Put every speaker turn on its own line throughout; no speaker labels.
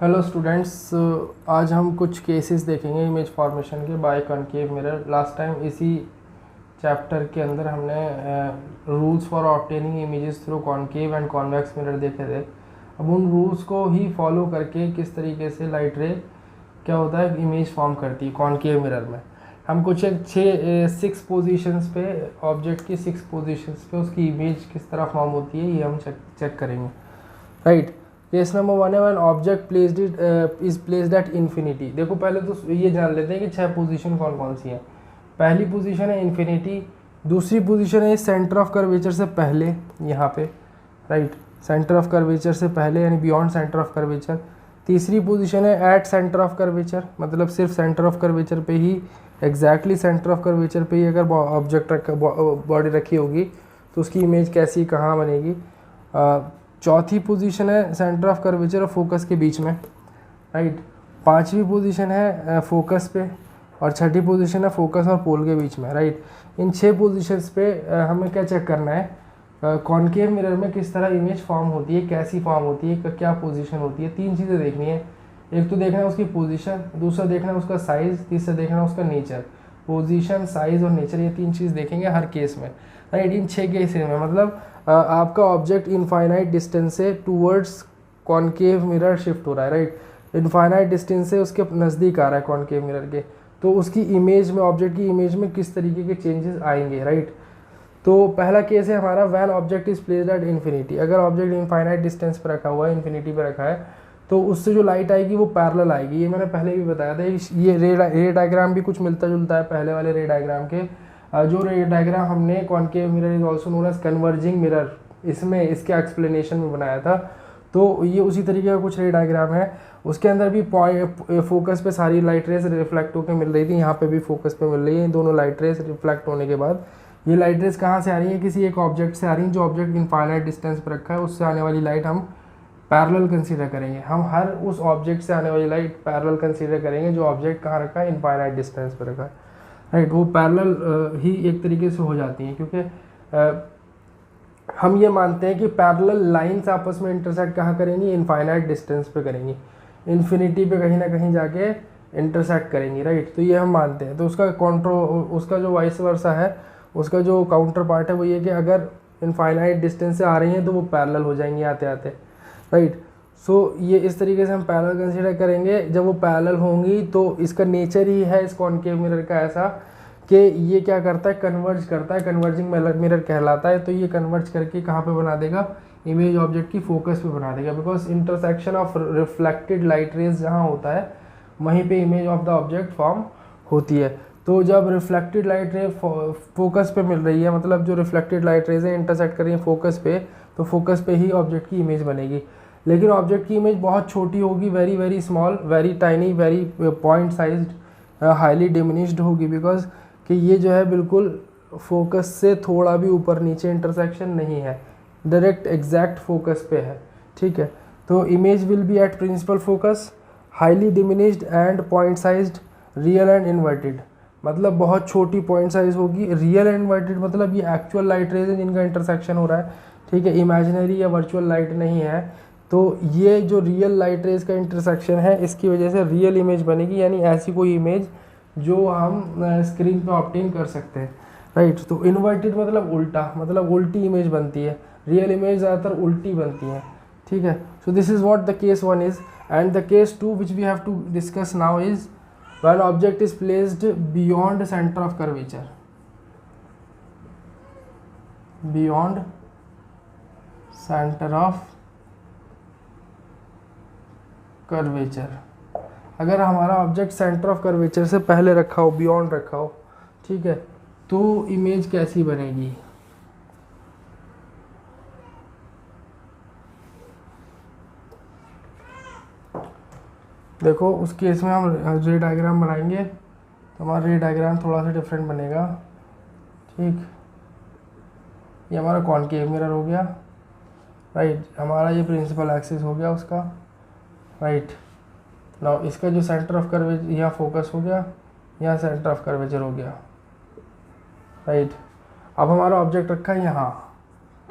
Hello students, आज हम कुछ केसेस देखेंगे इमेज फॉर्मेशन के by concave mirror. Last time इसी चैप्टर के अंदर हमने rules for obtaining images through concave and convex mirror देखे थे। अब उन रूल्स को ही फॉलो करके किस तरीके से लाइट रे क्या होता है इमेज फॉर्म करती है कॉनकेव मिरर में। हम कुछ एक 6 पोजीशंस पे ऑब्जेक्ट की 6 पोजीशंस पे उसकी इमेज किस तरह फॉर्म होती है ये हम चेक करेंगे। राइट, केस नंबर 1 है when object placed is placed at infinity. देखो पहले तो ये जान लेते हैं कि 6 पोजीशन कौन कौन सी हैं। पहली पोजीशन है इन्फिनिटी, दूसरी पोजीशन है सेंटर ऑफ कर्वेचर से पहले यहाँ पे, राइट, सेंटर ऑफ कर्वेचर से पहले यानी बियॉन्ड सेंटर ऑफ कर्वेचर। तीसरी पोजीशन है एट सेंटर ऑफ कर्वेचर, मतलब सिर्फ सेंटर ऑफ कर्वेचर पे ही, एग्जैक्टली सेंटर ऑफ कर्वेचर पे ही अगर ऑब्जेक्ट बॉडी रखी होगी तो उसकी इमेज कैसी कहाँ बनेगी। चौथी पोजीशन है सेंटर ऑफ कर्वेचर और फोकस के बीच में, राइट। पांचवी पोजीशन है फोकस पे और छठी पोजीशन है फोकस और पोल के बीच में, राइट। इन 6 पोजीशंस पे हमें क्या चेक करना है, कॉनकेव मिरर में किस तरह इमेज फॉर्म होती है, कैसी फॉर्म होती है, क्या पोजीशन होती है। 3 चीज़ें देखनी है, एक तो देखना है उसकी पोजीशन, दूसरा देखना है उसका साइज़, तीसरा देखना है उसका नेचर। पोजीशन, साइज़ और नेचर, ये 3 चीज़ देखेंगे हर केस में, राइट। इन 6 केसेस में मतलब आपका ऑब्जेक्ट इनफाइनाइट डिस्टेंस से टूवर्ड्स कॉनकेव मिरर शिफ्ट हो रहा है, राइट। इनफाइनाइट डिस्टेंस से उसके नज़दीक आ रहा है कॉनकेव मिरर के, तो उसकी इमेज में, ऑब्जेक्ट की इमेज में किस तरीके के चेंजेस आएंगे, राइट। तो पहला केस है हमारा when object is placed at infinity. अगर ऑब्जेक्ट इनफाइनाइट डिस्टेंस पर रखा हुआ है, इन्फिनिटी पर रखा है, तो उससे जो लाइट आएगी वो पैरेलल आएगी। ये मैंने पहले भी बताया था। ये रे डायग्राम भी कुछ मिलता जुलता है पहले वाले रे डायग्राम के। जो रे डायग्राम हमने concave mirror is also known as converging mirror, इसमें इसके एक्सप्लेनेशन में बनाया था, तो ये उसी तरीके का कुछ रे डायग्राम है। उसके अंदर भी फोकस पे सारी लाइट रेस रिफ्लेक्ट होकर मिल रही थी, यहाँ पे भी फोकस पे मिल रही है। इन दोनों लाइट रेस रिफ्लेक्ट होने के बाद ये लाइट रेस कहाँ से आ रही है, किसी एक ऑब्जेक्ट से आ रही है। जो ऑब्जेक्ट इनफाइनाइट डिस्टेंस पर रखा है उससे आने वाली लाइट हम पैरेलल कंसीडर करेंगे। हम हर उस ऑब्जेक्ट से आने वाली लाइट पैरेलल कंसीडर करेंगे जो ऑब्जेक्ट कहाँ रखा है, इनफाइनाइट डिस्टेंस पर रखा है, राइट। वो पैरेलल ही एक तरीके से हो जाती हैं, क्योंकि हम ये मानते हैं कि पैरेलल लाइंस आपस में इंटरसेक्ट कहाँ करेंगी, इनफाइनाइट डिस्टेंस पे करेंगी, इन्फिनिटी पे कहीं ना कहीं जाके इंटरसेक्ट करेंगी, राइट। तो ये हम मानते हैं। तो उसका जो वाइस वर्सा है, उसका जो काउंटर पार्ट है वो ये कि अगर इनफाइनाइट डिस्टेंस से आ रही हैं तो वो पैरेलल हो जाएंगी आते आते, राइट। सो ये इस तरीके से हम पैरेलल कंसीडर करेंगे। जब वो पैरेलल होंगी तो इसका नेचर ही है इस कॉनकेव मिरर का ऐसा कि ये क्या करता है, कन्वर्ज करता है, कन्वर्जिंग मिरर कहलाता है। तो ये कन्वर्ज करके कहाँ पे बना देगा, इमेज ऑब्जेक्ट की फोकस पे बना देगा, because intersection of reflected light rays जहाँ होता है वहीं पे image of the object form होती है। तो जब रिफ्लेक्टेड लाइट रे फोकस पे मिल रही है, मतलब जो रिफ्लेक्टेड लाइट रेज है इंटरसेक्ट कर रही है फोकस पे, तो फोकस पे ही ऑब्जेक्ट की इमेज बनेगी। लेकिन ऑब्जेक्ट की इमेज बहुत छोटी होगी, very very small, very tiny, very point sized, highly diminished होगी, बिकॉज कि ये जो है बिल्कुल फोकस से थोड़ा भी ऊपर नीचे इंटरसेक्शन नहीं है, डायरेक्ट एग्जैक्ट फोकस पे है, ठीक है। तो image will be at principal focus, highly diminished and point sized, real and inverted. मतलब बहुत छोटी पॉइंट साइज होगी। रियल एंड इन्वर्टेड मतलब ये एक्चुअल लाइट रेज है जिनका इंटरसेक्शन हो रहा है, ठीक है, इमेजिनरी या वर्चुअल लाइट नहीं है। तो ये जो रियल लाइट रेज का इंटरसेक्शन है इसकी वजह से रियल इमेज बनेगी, यानी ऐसी कोई इमेज जो हम स्क्रीन पे ऑब्टेन कर सकते हैं, राइट। तो इन्वर्टेड मतलब उल्टा, मतलब उल्टी इमेज बनती है। रियल इमेज ज़्यादातर उल्टी बनती है, ठीक है। So this is what the case 1 is. And the case 2 which we have to discuss now is when object is placed beyond centre of curvature, beyond centre of curvature. अगर हमारा object centre of curvature से पहले रखा हो, beyond रखा हो, ठीक है, तो इमेज कैसी बनेगी। देखो उस केस में हम रे डायग्राम बनाएंगे तो हमारा रे डायग्राम थोड़ा सा डिफरेंट बनेगा, ठीक। ये हमारा कॉनकेव मिरर हो गया, राइट। हमारा ये प्रिंसिपल एक्सिस हो गया उसका, राइट। नाउ इसका जो सेंटर ऑफ कर्वेचर यहाँ फोकस हो गया, यहाँ सेंटर ऑफ कर्वेचर हो गया, राइट। अब हमारा ऑब्जेक्ट रखा है यहाँ,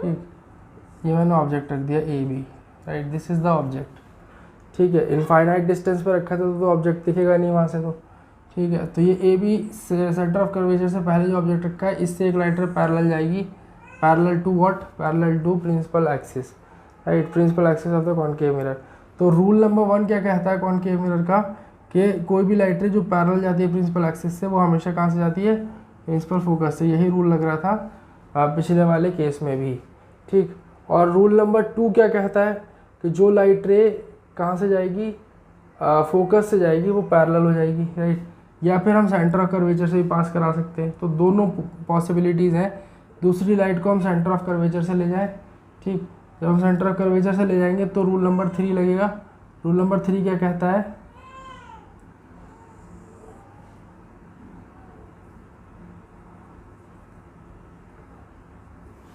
ठीक। ये मैंने ऑब्जेक्ट रख दिया A B, right. This is the object, ठीक है, इनफाइनाइट डिस्टेंस पे रखा था तो ऑब्जेक्ट दिखेगा नहीं वहाँ से तो, ठीक है। तो ये A B centre of curvature से पहले जो ऑब्जेक्ट रखा है इससे एक लाइट रे पैरेलल जाएगी, parallel to what, parallel to principal axis, right, principal axis of the concave mirror. तो रूल नंबर 1 क्या कहता है कॉनकेव मिरर का, कि कोई भी लाइट रे जो पैरेलल जाती है प्रिंसिपल एक्सिस से वो हमेशा कहाँ से जाती है, प्रिंसिपल फोकस से। यही रूल लग रहा था पिछले वाले केस में भी, ठीक। और रूल नंबर 2 क्या कहता है कि जो लाइट रे कहाँ से जाएगी, फोकस से जाएगी, वो पैरेलल हो जाएगी, राइट, या फिर हम सेंटर ऑफ कर्वेचर से भी पास करा सकते हैं। तो दोनों पॉसिबिलिटीज़ हैं। दूसरी लाइट को हम सेंटर ऑफ कर्वेचर से ले जाएं, ठीक। जब हम सेंटर ऑफ कर्वेचर से ले जाएंगे तो रूल नंबर 3 लगेगा। रूल नंबर 3 क्या कहता है,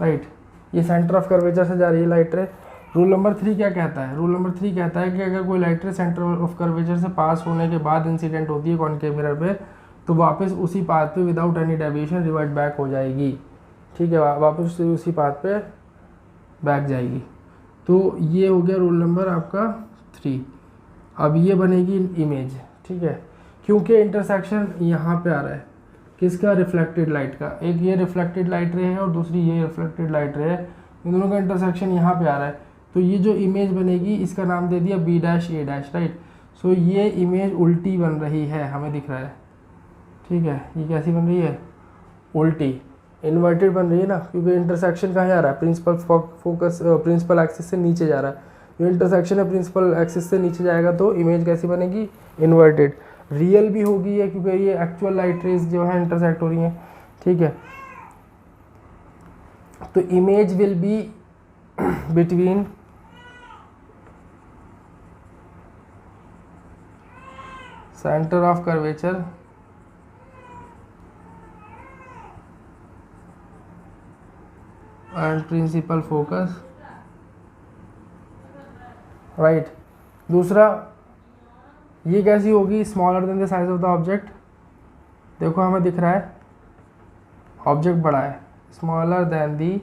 राइट, ये सेंटर ऑफ कर्वेचर से जा रही है लाइट रे। रूल नंबर 3 क्या कहता है, रूल नंबर 3 कहता है कि अगर कोई लाइट रे सेंटर ऑफ कर्वेचर से पास होने के बाद इंसिडेंट होती है कॉनकेव मिरर पे, तो वापस उसी पाथ पे without any deviation revert back हो जाएगी, ठीक है, वापस उसी पाथ पे बैक जाएगी। तो ये हो गया रूल नंबर आपका 3। अब ये बनेगी इमेज, ठीक है, क्योंकि इंटरसेक्शन यहाँ पे आ रहा है किसका, रिफ्लेक्टेड लाइट का। एक ये रिफ्लेक्टेड लाइट रे है और दूसरी ये रिफ्लेक्टेड लाइट रे है, इन दोनों का इंटरसेक्शन यहाँ पे आ रहा है। तो ये जो इमेज बनेगी इसका नाम दे दिया बी डैश ए डैश, राइट। सो ये इमेज उल्टी बन रही है, हमें दिख रहा है, ठीक है। ये कैसी बन रही है, उल्टी, इन्वर्टेड बन रही है ना, क्योंकि इंटरसेक्शन कहाँ जा रहा है, प्रिंसिपल फोकस प्रिंसिपल एक्सिस से नीचे जा रहा है। जो इंटरसेक्शन है प्रिंसिपल एक्सिस से नीचे जाएगा तो इमेज कैसी बनेगी, इन्वर्टेड। रियल भी होगी है क्योंकि ये एक्चुअल लाइट रेज जो है इंटरसेक्ट हो रही हैं, ठीक है। तो image will be between centre of curvature and principal focus, right. दूसरा ये कैसी होगी, smaller than the size of the object. देखो हमें दिख रहा है ऑब्जेक्ट बड़ा है, smaller than the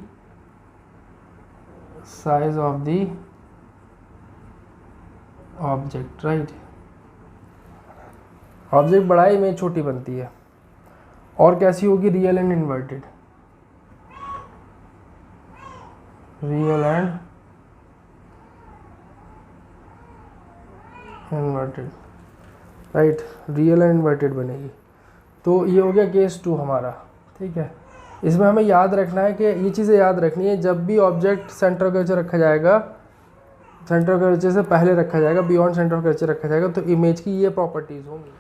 size of the object, right. Object बड़ा है, इमेज छोटी बनती है। और कैसी होगी, real and inverted, real and inverted, right, real and inverted बनेगी। तो ये हो गया केस 2 हमारा, ठीक है। इसमें हमें याद रखना है कि ये चीज़ें याद रखनी है, जब भी ऑब्जेक्ट सेंटर ऑफ कर्वेचर रखा जाएगा, सेंटर ऑफ कर्वेचर से पहले रखा जाएगा, बियॉन्ड सेंटर ऑफ कर्वेचर रखा जाएगा, तो इमेज की ये प्रॉपर्टीज़ होंगी।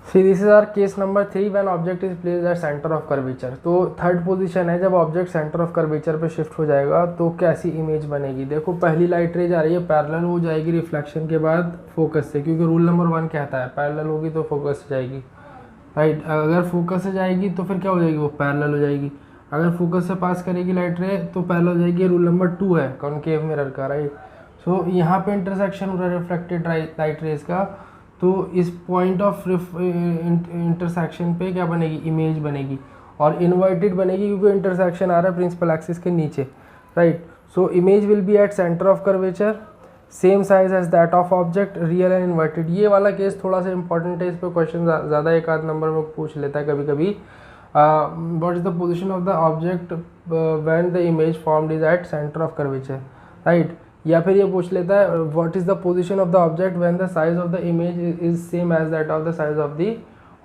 फिर this is our case number 3 when object is placed at centre of curvature. तो थर्ड पोजीशन है, जब ऑब्जेक्ट सेंटर ऑफ कर्वेचर पे शिफ्ट हो जाएगा तो कैसी इमेज बनेगी। देखो पहली लाइट रे जा रही है, पैरेलल हो जाएगी रिफ्लेक्शन के बाद फोकस से, क्योंकि रूल नंबर 1 कहता है पैरेलल होगी तो फोकस से जाएगी, राइट। अगर फोकस से जाएगी तो फिर क्या हो जाएगी, वो पैरेलल हो जाएगी। अगर फोकस से पास करेगी लाइट रे तो पैरेलल हो जाएगी, रूल नंबर 2 है कॉनकेव मिरर का, राइट। सो यहाँ पे इंटरसेक्शन हो रहा है रिफ्लेक्टेड लाइट रेज का, तो इस पॉइंट ऑफ इंटरसेक्शन पे क्या बनेगी, इमेज बनेगी, और इन्वर्टेड बनेगी क्योंकि इंटरसेक्शन आ रहा है प्रिंसिपल एक्सिस के नीचे, right. So image will be at centre of curvature, same size as that of object, real and inverted. ये वाला केस थोड़ा सा इंपॉर्टेंट है, इस पर क्वेश्चन ज़्यादा एक आध नंबर में पूछ लेता है कभी कभी। What is the position of the object when the image formed is at centre of curvature, right. या फिर ये पूछ लेता है what is the position of the object when the size of the image is same as that of the size of the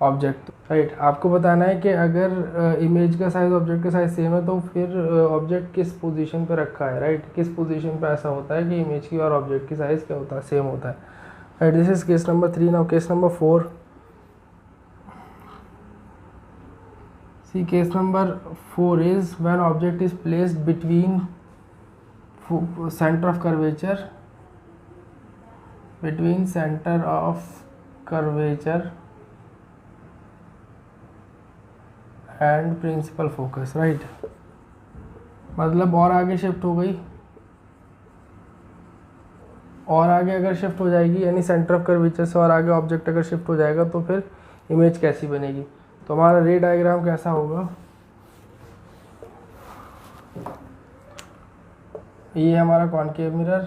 object, right. आपको बताना है कि अगर इमेज का साइज ऑब्जेक्ट का साइज सेम है तो फिर ऑब्जेक्ट किस पोजीशन पे रखा है, राइट। किस पोजीशन पे ऐसा होता है कि इमेज की और ऑब्जेक्ट की साइज क्या होता है, सेम होता है, right. This is case number 3। Now case number 4। See case number 4 is when object is placed between center of curvature, between center of curvature and principal focus, right। मतलब और आगे shift हो गई, और आगे अगर शिफ्ट हो जाएगी यानी सेंटर ऑफ कर्वेचर से और आगे ऑब्जेक्ट अगर शिफ्ट हो जाएगा तो फिर इमेज कैसी बनेगी। तो हमारा रे डायग्राम कैसा होगा, ये हमारा कॉनकेव मिरर,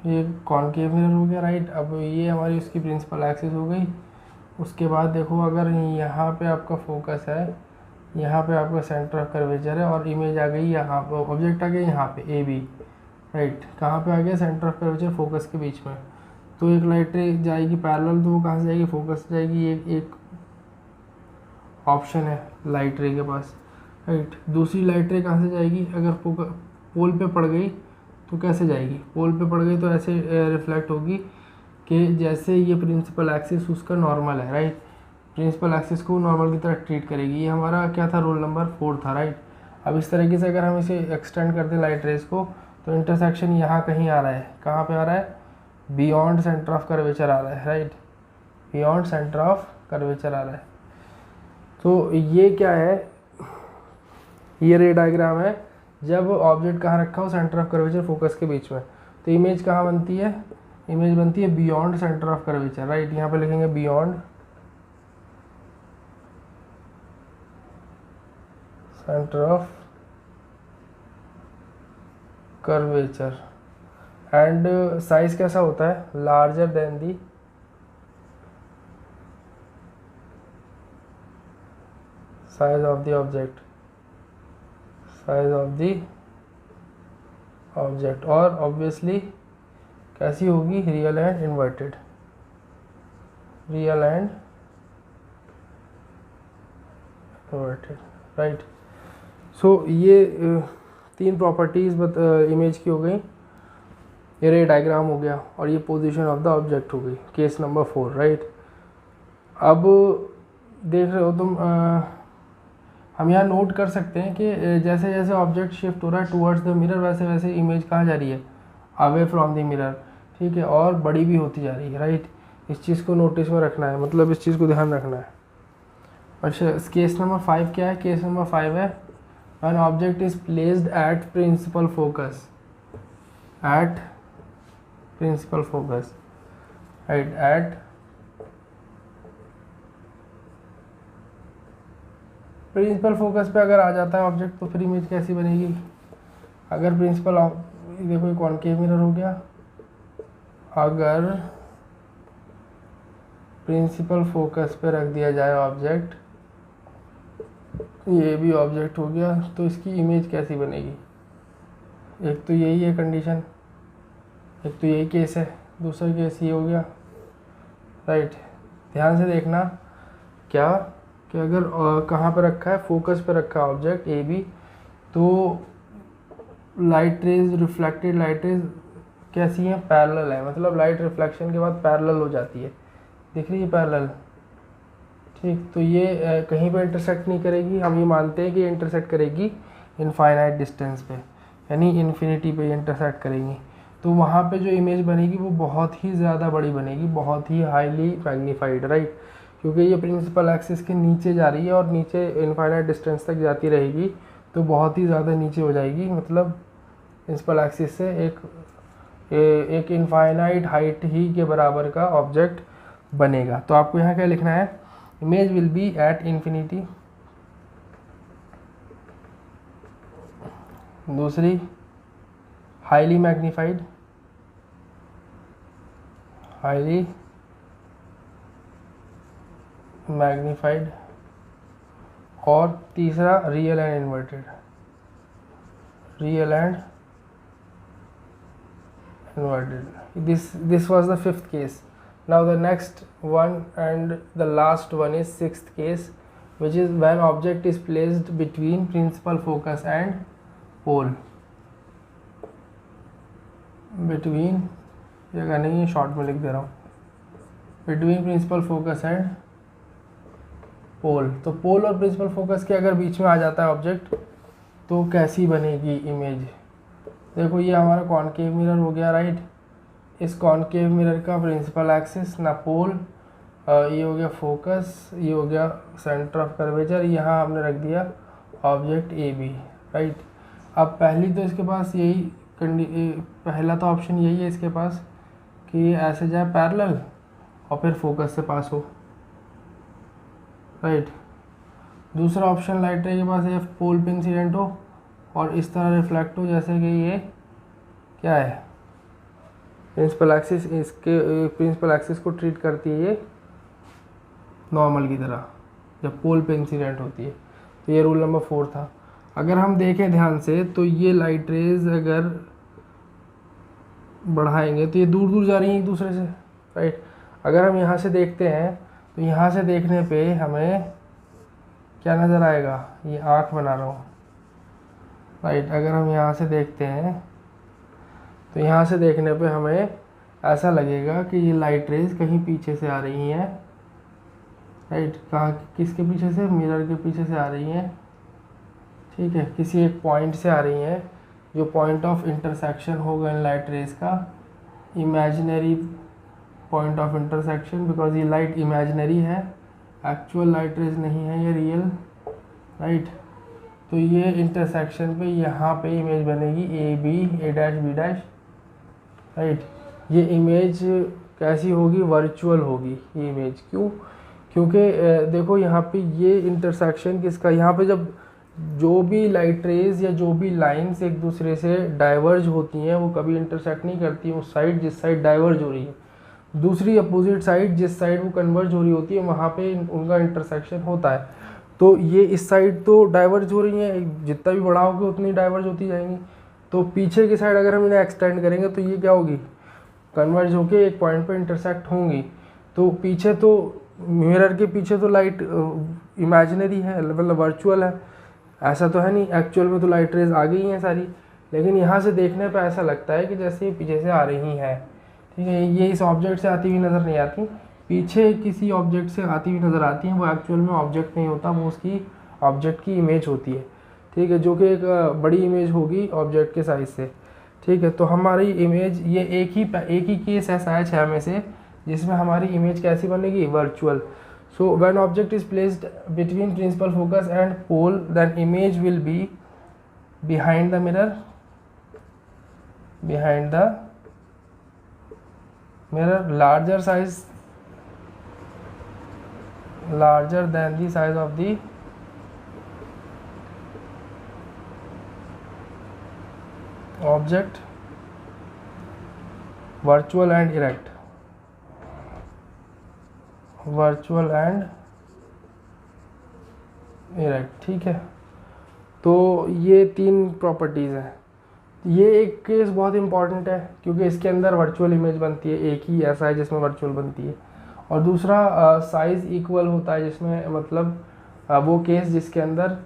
ये कॉनकेव मिरर हो गया, राइट। अब ये हमारी उसकी प्रिंसिपल एक्सिस हो गई। उसके बाद देखो, अगर यहाँ पे आपका फोकस है, यहाँ पे आपका सेंटर ऑफ कर्वेचर है, और इमेज आ गई यहाँ पे, ऑब्जेक्ट आ गया यहाँ पे ए बी, राइट। कहाँ पे आ गया? सेंटर ऑफ कर्वेचर फोकस के बीच में। तो एक लाइट रे जाएगी पैरेलल, तो वो कहाँ से जाएगी? फोकस से जाएगी। एक ऑप्शन है लाइट रे के पास, राइट। दूसरी लाइट रे कहाँ से जाएगी? अगर पोल पे पड़ गई तो कैसे जाएगी? पोल पे पड़ गई तो ऐसे रिफ्लेक्ट होगी कि जैसे ये प्रिंसिपल एक्सिस उसका नॉर्मल है, राइट। प्रिंसिपल एक्सिस को नॉर्मल की तरह ट्रीट करेगी। ये हमारा क्या था? रूल नंबर 4 था, राइट। अब इस तरीके से अगर हम इसे एक्सटेंड कर दें लाइट रेस को, तो इंटरसेक्शन यहाँ कहीं आ रहा है। कहाँ पे आ रहा है? बियॉन्ड सेंटर ऑफ कर्वेचर आ रहा है, right. Beyond centre of curvature आ रहा है। तो ये क्या है? ये रे डायग्राम है जब ऑब्जेक्ट कहाँ रखा हो? सेंटर ऑफ कर्वेचर फोकस के बीच में। तो इमेज कहाँ बनती है? इमेज बनती है beyond centre of curvature, right. यहाँ पे लिखेंगे beyond centre of curvature. And size कैसा होता है? Larger than the size of the object, size of the object. और ऑब्वियसली कैसी होगी? Real and inverted, real and inverted, right. So ये तीन प्रॉपर्टीज इमेज की हो गई। ये रे डायग्राम हो गया, और ये पोजीशन ऑफ द ऑब्जेक्ट हो गई, केस नंबर 4, राइट। अब देख रहे हो तुम, हम यहाँ नोट कर सकते हैं कि जैसे जैसे ऑब्जेक्ट शिफ्ट हो रहा है टुवर्ड्स द मिरर, वैसे वैसे इमेज कहाँ जा रही है? अवे फ्रॉम द मिरर, ठीक है, और बड़ी भी होती जा रही है, राइट। इस चीज़ को नोटिस में रखना है, मतलब इस चीज़ को ध्यान रखना है। अच्छा, केस नंबर 5 क्या है? केस नंबर 5 है when object is placed at principal focus, at principal focus, right. At principal focus पे अगर आ जाता है ऑब्जेक्ट, तो फिर इमेज कैसी बनेगी? अगर प्रिंसिपल, देखो ये कॉनकेव मिरर हो गया, अगर प्रिंसिपल फोकस पे रख दिया जाए ऑब्जेक्ट, ये भी ऑब्जेक्ट हो गया, तो इसकी इमेज कैसी बनेगी? एक तो यही है कंडीशन, एक तो यही केस है, दूसरा केस ये हो गया, राइट। ध्यान से देखना क्या कि अगर कहाँ पे रखा है? फोकस पे रखा है ऑब्जेक्ट ए बी, तो light rays, reflected light rays कैसी है? पैरेलल है, मतलब लाइट रिफ्लेक्शन के बाद पैरेलल हो जाती है, दिख रही है पैरेलल, ठीक। तो ये कहीं पे इंटरसेक्ट नहीं करेगी, हम ये मानते हैं कि इंटरसेक्ट करेगी इनफाइनाइट डिस्टेंस पे, यानी इन्फिनिटी पे इंटरसेक्ट करेंगी। तो वहाँ पे जो इमेज बनेगी वो बहुत ही ज़्यादा बड़ी बनेगी, बहुत ही हाईली मैग्नीफाइड, राइट। क्योंकि ये प्रिंसिपल एक्सिस के नीचे जा रही है और नीचे इनफाइनाइट डिस्टेंस तक जाती रहेगी, तो बहुत ही ज़्यादा नीचे हो जाएगी, मतलब प्रिंसिपल एक्सिस से एक इनफाइनाइट हाइट ही के बराबर का ऑब्जेक्ट बनेगा। तो आपको यहाँ क्या लिखना है? Image will be at infinity. दूसरी, हाईली मैग्नीफाइड, हाईली मैग्नीफाइड। और तीसरा, real and inverted, real and inverted. This was the 5th case. Now the next one and the last one is 6th case, which is when object is placed between principal focus and pole. Between, ये कहना नहीं है, short में लिख दे रहा हूँ, between principal focus and pole। तो पोल और प्रिंसिपल फोकस के अगर बीच में आ जाता है ऑब्जेक्ट, तो कैसी बनेगी इमेज? देखो ये हमारा कॉनकेव मिरर हो गया, राइट। इस कॉनकेव मिरर का प्रिंसिपल एक्सिस ना पोल, ये हो गया फोकस, ये हो गया सेंटर ऑफ कर्वेचर, यहाँ हमने रख दिया ऑब्जेक्ट ए बी, राइट। अब पहली तो इसके पास यही पहला तो ऑप्शन यही है इसके पास कि ये ऐसे जाए पैरेलल और फिर फोकस से पास हो, राइट। दूसरा ऑप्शन लाइट रे के पास है पोल पे इंसिडेंट हो और इस तरह रिफ्लेक्ट हो, जैसे कि ये क्या है? प्रिंसिपल एक्सिस इसके प्रिंसिपल एक्सिस को ट्रीट करती है ये नॉर्मल की तरह जब पोल पे इंसिडेंट होती है। तो ये रूल नंबर 4 था। अगर हम देखें ध्यान से तो ये लाइट रेज अगर बढ़ाएंगे तो ये दूर दूर जा रही हैं एक दूसरे से, राइट। अगर हम यहाँ से देखते हैं तो यहाँ से देखने पे हमें क्या नज़र आएगा, ये आँख बना रहा हूँ, राइट। अगर हम यहाँ से देखते हैं तो यहाँ से देखने पे हमें ऐसा लगेगा कि ये लाइट रेज कहीं पीछे से आ रही हैं, राइट। कहाँ, किसके पीछे से, मिरर के पीछे से आ रही हैं, ठीक है। किसी एक पॉइंट से आ रही हैं जो पॉइंट ऑफ इंटरसेक्शन होगा इन लाइट रेज का, imaginary point of intersection, because ये लाइट इमेजिनरी है, एक्चुअल लाइट रेज नहीं है, ये रियल, राइट। तो ये इंटरसेक्शन पे यहाँ पे इमेज बनेगी A B, A dash B dash, right. ये इमेज कैसी होगी, वर्चुअल होगी ये इमेज। क्यों? क्योंकि देखो यहाँ पे ये इंटरसेक्शन किसका, यहाँ पे जब जो भी लाइट रेज या जो भी लाइंस एक दूसरे से डाइवर्ज होती हैं वो कभी इंटरसेक्ट नहीं करती उस साइड जिस साइड डाइवर्ज हो रही है, दूसरी अपोजिट साइड जिस साइड वो कन्वर्ज हो रही होती है वहाँ पे उनका इंटरसेक्शन होता है। तो ये इस साइड तो डाइवर्ज हो रही हैं, जितना भी बड़ा होगा उतनी डाइवर्ज होती जाएंगी। तो पीछे की साइड अगर हम इन्हें एक्सटेंड करेंगे तो ये क्या होगी, कन्वर्ज होके एक पॉइंट पे इंटरसेक्ट होंगी। तो पीछे तो मिरर के पीछे तो लाइट इमेजिनरी है, मतलब वर्चुअल है, ऐसा तो है नहीं, एक्चुअल में तो लाइट रेज आ गई हैं सारी, लेकिन यहाँ से देखने पे ऐसा लगता है कि जैसे ये पीछे से आ रही हैं, ठीक है। ये इस ऑब्जेक्ट से आती हुई नज़र नहीं आती, पीछे किसी ऑब्जेक्ट से आती हुई नज़र आती हैं, वो एक्चुअल में ऑब्जेक्ट नहीं होता, वो उसकी ऑब्जेक्ट की इमेज होती है, ठीक है, जो कि एक बड़ी इमेज होगी ऑब्जेक्ट के साइज से, ठीक है। तो हमारी इमेज ये एक ही केस ऐसा है 6 में से जिसमें हमारी इमेज कैसी बनेगी, virtual. So when object is placed between principal focus and pole, then image will be behind the mirror, larger than the size of the object, virtual and erect, ठीक है। तो ये 3 प्रॉपर्टीज़ हैं। ये एक केस बहुत इंपॉर्टेंट है क्योंकि इसके अंदर वर्चुअल इमेज बनती है, एक ही ऐसा है जिसमें वर्चुअल बनती है, और दूसरा साइज़ इक्वल होता है जिसमें मतलब वो केस जिसके अंदर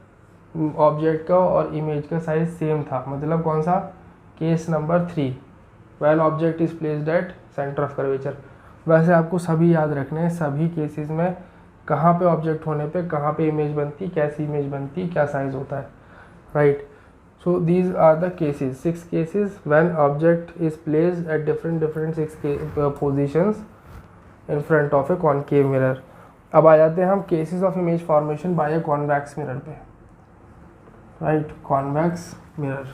ऑब्जेक्ट का और इमेज का साइज़ सेम था, मतलब कौन सा, case number 3, when object is placed at centre of curvature. वैसे आपको सभी याद रखने हैं, सभी केसेस में कहाँ पे ऑब्जेक्ट होने पे कहाँ पे इमेज बनती, कैसी इमेज बनती, क्या साइज़ होता है, right. So these are the cases, 6 cases when object is placed at different 6 positions in front of a concave mirror. अब आ जाते हैं हम cases of image formation by a convex mirror पे, right, convex mirror.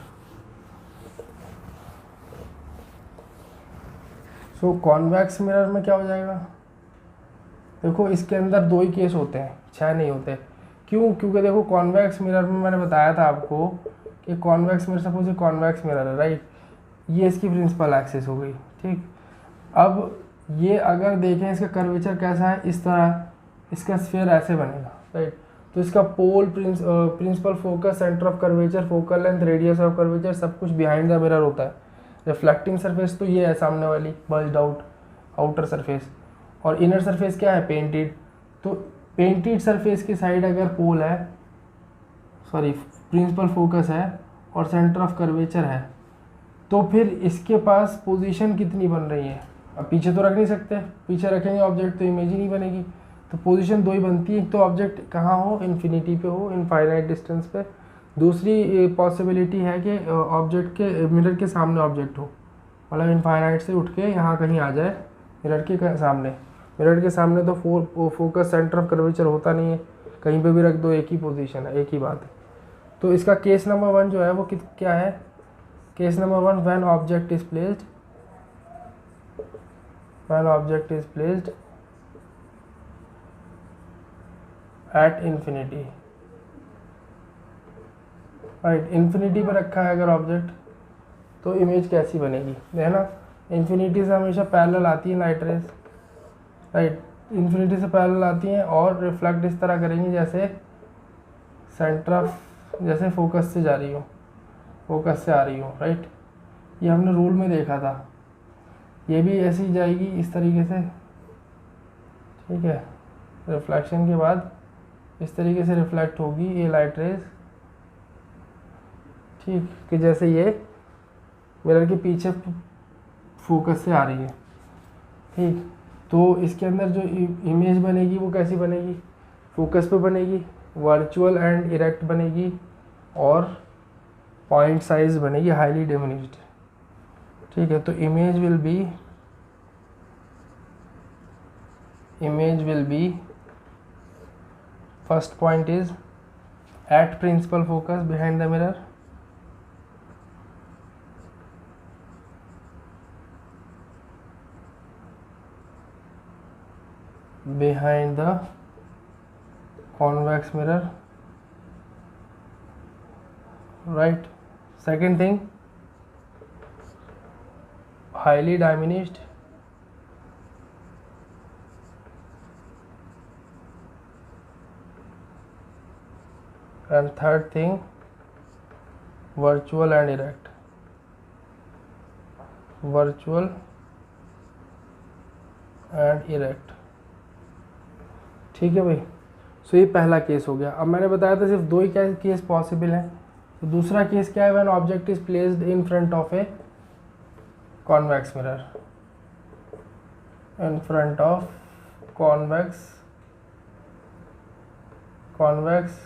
So convex mirror में क्या हो जाएगा, देखो इसके अंदर 2 ही केस होते हैं, 6 नहीं होते। क्यों? क्योंकि देखो कॉन्वेक्स मिरर में मैंने बताया था आपको कि कॉन्वेक्स मिरर, सपोज ये कॉन्वेक्स मिरर है, राइट, ये इसकी प्रिंसिपल एक्सिस हो गई, ठीक। अब ये अगर देखें इसका कर्वेचर कैसा है, इस तरह इसका स्फीयर ऐसे बनेगा, राइट। तो इसका pole, principal focus, centre of curvature, focal length, radius of curvature, सब कुछ बिहाइंड द मिरर होता है। रिफ्लेक्टिंग सरफेस तो ये है सामने वाली बल्ज्ड आउट आउटर सरफेस, और इनर सरफेस क्या है, पेंटेड। तो पेंटेड सरफेस की साइड अगर पोल है, सॉरी प्रिंसिपल फोकस है और सेंटर ऑफ कर्वेचर है, तो फिर इसके पास पोजीशन कितनी बन रही है, अब पीछे तो रख नहीं सकते, पीछे रखेंगे ऑब्जेक्ट तो इमेज ही नहीं बनेगी, तो पोजीशन 2 ही बनती है। तो ऑब्जेक्ट कहाँ हो, इन्फिनिटी पे हो, इनफाइनाइट डिस्टेंस पे। दूसरी पॉसिबिलिटी है कि ऑब्जेक्ट के मिरर के सामने ऑब्जेक्ट हो, मतलब इनफाइनाइट से उठ के यहाँ कहीं आ जाए मिरर के सामने। मिरर के सामने तो फोकस, सेंटर ऑफ कर्वेचर होता नहीं है, कहीं पे भी रख दो एक ही पोजीशन है, एक ही बात है। तो इसका केस नंबर 1 जो है वो क्या है, case number 1, when object is placed at infinity, right, infinity पर रखा है अगर ऑब्जेक्ट, तो इमेज कैसी बनेगी, है ना। इन्फिनिटी से हमेशा पैरेलल आती है लाइट रेज, राइट, इन्फिनिटी से पैरेलल आती हैं और रिफ्लेक्ट इस तरह करेंगी जैसे सेंटर ऑफ, जैसे फोकस से जा रही हो, फोकस से आ रही हो, राइट। ये हमने रूल में देखा था, ये भी ऐसी ही जाएगी इस तरीके से, ठीक है। रिफ्लेक्शन के बाद इस तरीके से रिफ्लेक्ट होगी ये लाइट रेज, ठीक, कि जैसे ये मिरर के पीछे फोकस से आ रही है, ठीक। तो इसके अंदर जो इमेज बनेगी वो कैसी बनेगी, फोकस पे बनेगी, वर्चुअल एंड इरेक्ट बनेगी, और पॉइंट साइज बनेगी हाईली डिमिनिश्ड, ठीक है। तो image will be first point is at principal focus behind the mirror, behind the convex mirror, right. Second thing, highly diminished, and third thing, virtual and erect, virtual and erect, ठीक है भाई। सो ये पहला case हो गया। अब मैंने बताया था सिर्फ 2 ही केस पॉसिबल हैं। तो दूसरा केस क्या है, when object is placed in front of A convex mirror, in front of convex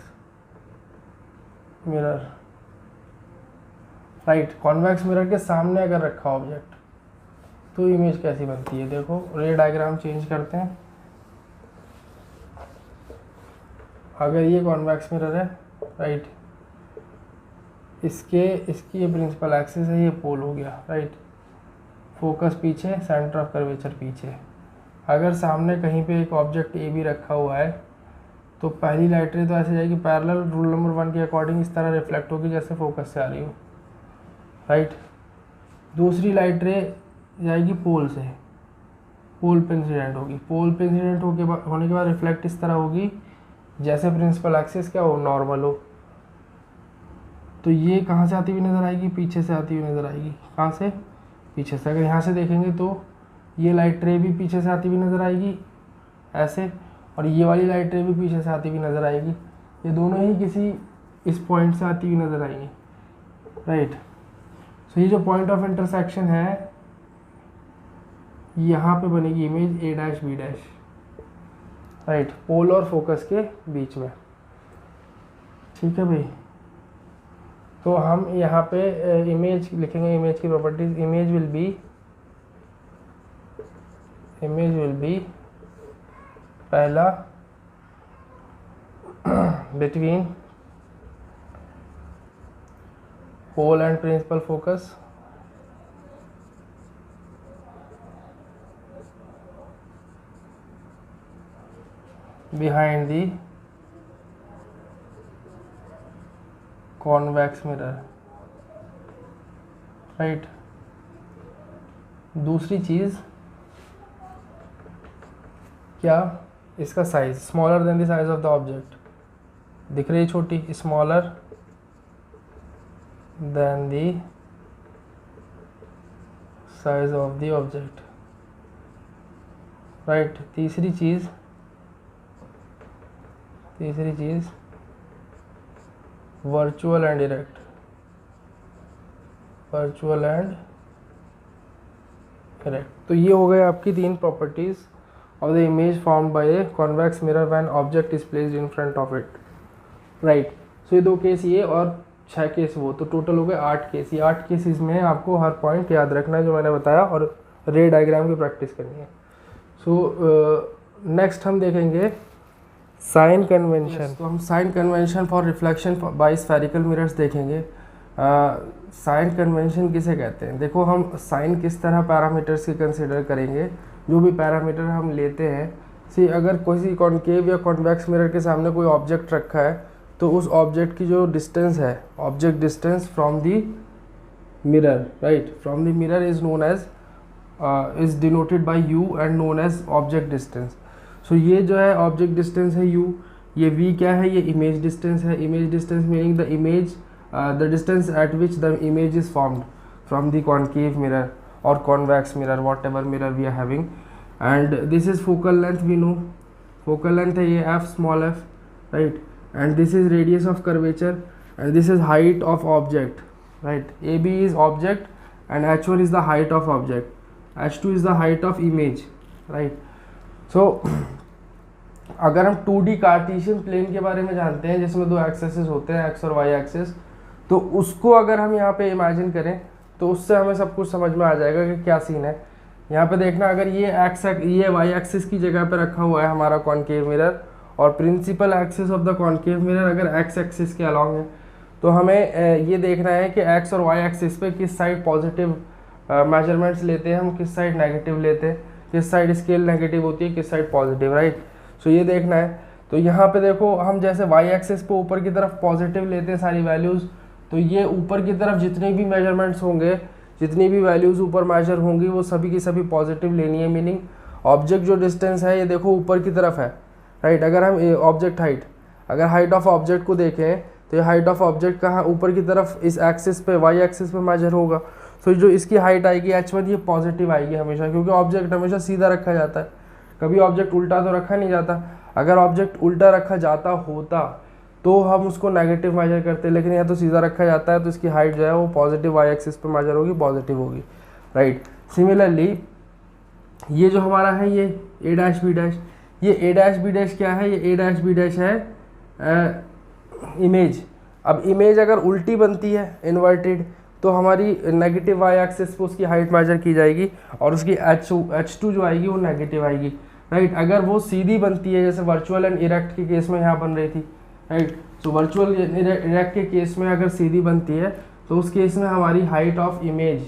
mirror, right. Convex mirror के सामने अगर रखा ऑब्जेक्ट तो इमेज कैसी बनती है, देखो रे डायग्राम चेंज करते हैं। अगर ये कॉन्वेक्स मिरर है, राइट, इसकी ये प्रिंसिपल एक्सिस है, ये पोल हो गया, राइट। फोकस पीछे, सेंटर ऑफ कर्वेचर पीछे। अगर सामने कहीं पे एक ऑब्जेक्ट ए भी रखा हुआ है तो पहली लाइट रे तो ऐसे जाएगी पैरेलल, रूल नंबर 1 के अकॉर्डिंग इस तरह रिफ्लेक्ट होगी जैसे फोकस से आ रही हो, राइट। दूसरी लाइट रे जाएगी पोल से, पोल पे इंसिडेंट होगी, पोल पे इंसिडेंट होने के बाद रिफ्लेक्ट इस तरह होगी जैसे प्रिंसिपल एक्सिस क्या हो, नॉर्मल हो। तो ये कहाँ से आती हुई नज़र आएगी, पीछे से आती हुई नज़र आएगी। कहाँ से, पीछे से। अगर यहाँ से देखेंगे तो ये लाइट रे भी पीछे से आती हुई नज़र आएगी ऐसे, और ये वाली लाइट रे भी पीछे से आती हुई नज़र आएगी। ये दोनों ही किसी इस पॉइंट से आती हुई नज़र आएंगी, राइट। सो ये जो पॉइंट ऑफ इंटरसेक्शन है, यहाँ पे बनेगी image A dash B dash, right, pole और फोकस के बीच में, ठीक है भाई। तो हम यहाँ पे इमेज लिखेंगे, इमेज की प्रॉपर्टीज, इमेज विल बी पहला between pole and principal focus, behind the convex mirror, right। दूसरी चीज़ क्या, इसका size smaller than the size of the object, दिख रही है छोटी, smaller than the size of the object, right. तीसरी चीज़ वर्चुअल एंड इरेक्ट, तो ये हो गए आपकी 3 properties of the image formed by a convex mirror when object is placed in front of it, right. So ये 2 केस ये और 6 केस वो, तो टोटल हो गए 8 केस। ये 8 केसेस में आपको हर पॉइंट याद रखना है जो मैंने बताया, और रे डायग्राम की प्रैक्टिस करनी है। सो नेक्स्ट हम देखेंगे साइन कन्वेंशन। तो हम sign convention for reflection by spherical mirrors देखेंगे। साइन कन्वेंशन किसे कहते हैं, देखो हम साइन किस तरह पैरामीटर्स की कंसिडर करेंगे, जो भी पैरामीटर हम लेते हैं। सी अगर किसी कॉन्केव या कॉन्वेक्स मिरर के सामने कोई ऑब्जेक्ट रखा है तो उस ऑब्जेक्ट की जो डिस्टेंस है, object distance from the mirror, right, from the mirror is known as is denoted by U and known as object distance. So ये जो है ऑब्जेक्ट डिस्टेंस है u, ये v क्या है, ये इमेज डिस्टेंस है। Image distance meaning the image the distance at which the image is formed from the concave mirror और convex mirror, whatever mirror we are having. And this is focal length, we know focal length है ये f, small f, right. And this is radius of curvature and this is height of object, right? AB is object and H1 is the height of object, H2 is the height of image, right? So अगर हम 2D Cartesian plane के बारे में जानते हैं जिसमें दो access होते हैं x और y एक्सेस, तो उसको अगर हम यहाँ पे इमेजिन करें तो उससे हमें सब कुछ समझ में आ जाएगा कि क्या सीन है। यहाँ पे देखना, अगर ये y एक्सिस की जगह पे रखा हुआ है हमारा कॉन्केव मिरर और principal axis of the concave mirror अगर x एक्सिस के अलॉन्ग है, तो हमें ये देखना है कि x और y एक्सिस पे किस साइड पॉजिटिव मेजरमेंट्स लेते हैं हम, किस साइड नेगेटिव लेते हैं, किस साइड स्केल नेगेटिव होती है, किस साइड पॉजिटिव, राइट। सो ये देखना है। तो यहाँ पे देखो, हम जैसे y एक्सिस पे ऊपर की तरफ पॉजिटिव लेते हैं सारी वैल्यूज़, तो ये ऊपर की तरफ जितनी भी मेजरमेंट्स होंगे, जितनी भी वैल्यूज़ ऊपर मेजर होंगी, वो सभी की सभी पॉजिटिव लेनी है। मीनिंग ऑब्जेक्ट जो डिस्टेंस है ये देखो ऊपर की तरफ है, राइट। अगर हम ऑब्जेक्ट हाइट, अगर हाइट ऑफ ऑब्जेक्ट को देखें तो ये हाइट ऑफ ऑब्जेक्ट कहाँ, ऊपर की तरफ इस एक्सिस पे, वाई एक्सिस पे मेजर होगा। सो जो इसकी हाइट आएगी h1, ये पॉजिटिव आएगी हमेशा, क्योंकि ऑब्जेक्ट हमेशा सीधा रखा जाता है, कभी ऑब्जेक्ट उल्टा तो रखा नहीं जाता। अगर ऑब्जेक्ट उल्टा रखा जाता होता तो हम उसको नेगेटिव मेजर करते, लेकिन यह तो सीधा रखा जाता है, तो इसकी हाइट जो है वो पॉजिटिव वाई एक्सिस पे मेजर होगी, पॉजिटिव होगी, राइट। सिमिलरली ये जो हमारा है ये a डैश b डैश, ये a डैश b डैश क्या है, ये a डैश b डैश है इमेज। अब इमेज अगर उल्टी बनती है, इन्वर्टेड, तो हमारी नेगेटिव वाई एक्सिस पे उसकी हाइट मेजर की जाएगी और उसकी h2 जो आएगी वो नेगेटिव आएगी, राइट। अगर वो सीधी बनती है, जैसे वर्चुअल एंड इरेक्ट के केस में यहाँ बन रही थी, राइट। सो वर्चुअल इरेक्ट के केस में अगर सीधी बनती है तो उस केस में हमारी हाइट ऑफ इमेज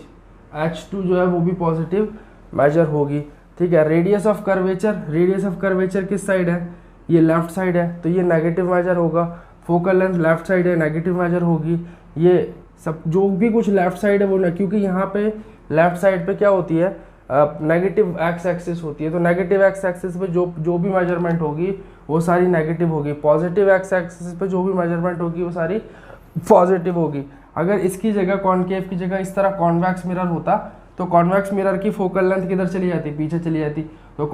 h2 जो है वो भी पॉजिटिव मेजर होगी, ठीक है। Radius of curvature, radius of curvature किस साइड है, ये लेफ्ट साइड है, तो ये नेगेटिव मेजर होगा। फोकल लेंथ लेफ्ट साइड है, नेगेटिव मेजर होगी। ये सब जो भी कुछ लेफ्ट साइड है वो न, क्योंकि यहाँ पे लेफ्ट साइड पे क्या होती है, नेगेटिव एक्स एक्सिस होती है, तो नेगेटिव एक्स एक्सिस पे जो भी मेजरमेंट होगी वो सारी नेगेटिव होगी। पॉजिटिव एक्स एक्सिस पे जो भी मेजरमेंट होगी वो सारी पॉजिटिव होगी। अगर इसकी जगह, कॉन्केव की जगह इस तरह कॉन्वेक्स मिरर होता तो कॉन्वेक्स मिरर की फोकल लेंथ किधर चली जाती, पीछे चली जाती। तो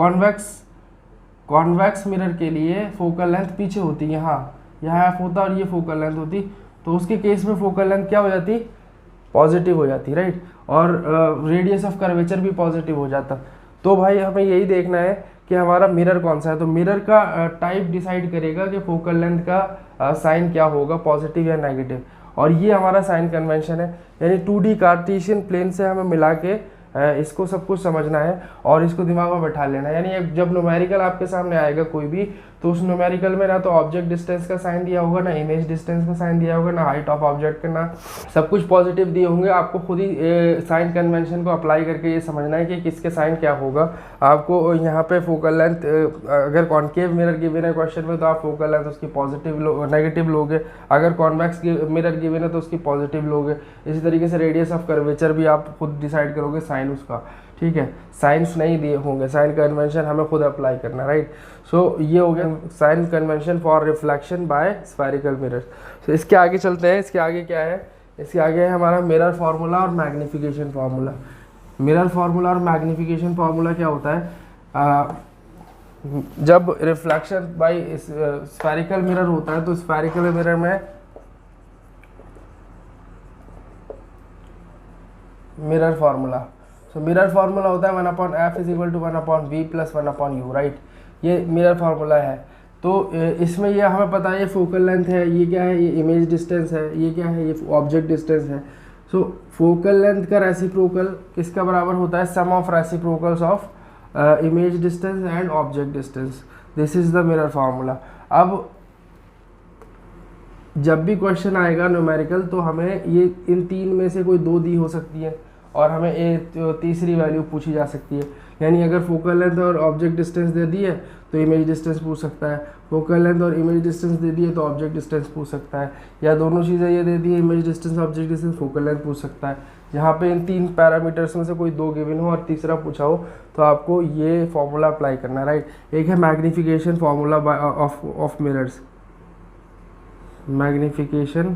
कॉन्वेक्स मिरर के लिए फोकल लेंथ पीछे होती, यहाँ एफ होता और ये फोकल लेंथ होती, तो उसके केस में फोकल लेंथ क्या हो जाती, पॉजिटिव हो जाती, राइट। और रेडियस ऑफ कर्वेचर भी पॉजिटिव हो जाता। तो भाई हमें यही देखना है कि हमारा मिरर कौन सा है। तो मिरर का टाइप डिसाइड करेगा कि फोकल लेंथ का साइन क्या होगा, पॉजिटिव या नेगेटिव। और ये हमारा साइन कन्वेंशन है, यानी 2D कार्टेशियन प्लेन से हमें मिला के इसको सब कुछ समझना है और इसको दिमाग में बैठा लेना है। यानी जब न्यूमेरिकल आपके सामने आएगा कोई भी, तो उस न्यूमेरिकल में ना तो ऑब्जेक्ट डिस्टेंस का साइन दिया होगा, ना इमेज डिस्टेंस का साइन दिया होगा, ना हाइट ऑफ ऑब्जेक्ट का, ना सब कुछ पॉजिटिव दिए होंगे। आपको खुद ही साइन कन्वेंशन को अप्लाई करके ये समझना है कि किसके साइन क्या होगा। आपको यहाँ पे फोकल लेंथ, अगर कॉन्केव मिरर गिवन है क्वेश्चन में, तो आप फोकल लेंथ उसकी पॉजिटिव नेगेटिव लोगे। अगर कॉन्वेक्स मिरर गिवन है तो उसकी पॉजिटिव लोगे। इसी तरीके से रेडियस ऑफ कर्वेचर भी आप खुद डिसाइड करोगे साइन उसका, ठीक है। साइंस नहीं दिए होंगे, साइन कन्वेंशन हमें खुद अप्लाई करना, राइट। सो ये हो गया sign convention for reflection by spherical mirror. तो इसके आगे चलते हैं। इसके आगे क्या है, इसके आगे है हमारा मिरर फार्मूला और मैग्नीफिकेशन फार्मूला। मिरर फार्मूला और मैग्नीफिकेशन फार्मूला क्या होता है, जब रिफ्लेक्शन बाय स्फेरिकल मिरर होता है तो स्फेरिकल मिरर में mirror formula, so mirror formula होता है 1/f = 1/v + 1/u, राइट। ये मिरर फार्मूला है। तो इसमें ये हमें पता है ये फोकल लेंथ है, ये क्या है, ये इमेज डिस्टेंस है, ये क्या है, ये ऑब्जेक्ट डिस्टेंस है। सो फोकल लेंथ का रेसिप्रोकल किसका बराबर होता है, sum of reciprocals of image distance and object distance. This is the mirror formula. अब जब भी क्वेश्चन आएगा न्यूमेरिकल, तो हमें ये इन तीन में से कोई दो दी हो सकती है और हमें तीसरी वैल्यू पूछी जा सकती है। यानी अगर फोकल लेंथ और ऑब्जेक्ट डिस्टेंस दे दी है तो इमेज डिस्टेंस पूछ सकता है, फोकल लेंथ और इमेज डिस्टेंस दे दी है तो ऑब्जेक्ट डिस्टेंस पूछ सकता है, या दोनों चीज़ें ये दे दी है, image distance object distance, focal length पूछ सकता है। जहाँ पे इन 3 पैरामीटर्स में से कोई 2 गिवन हो और तीसरा पूछा हो तो आपको ये फॉर्मूला अप्लाई करना है, राइट। एक है magnification formula of mirrors, magnification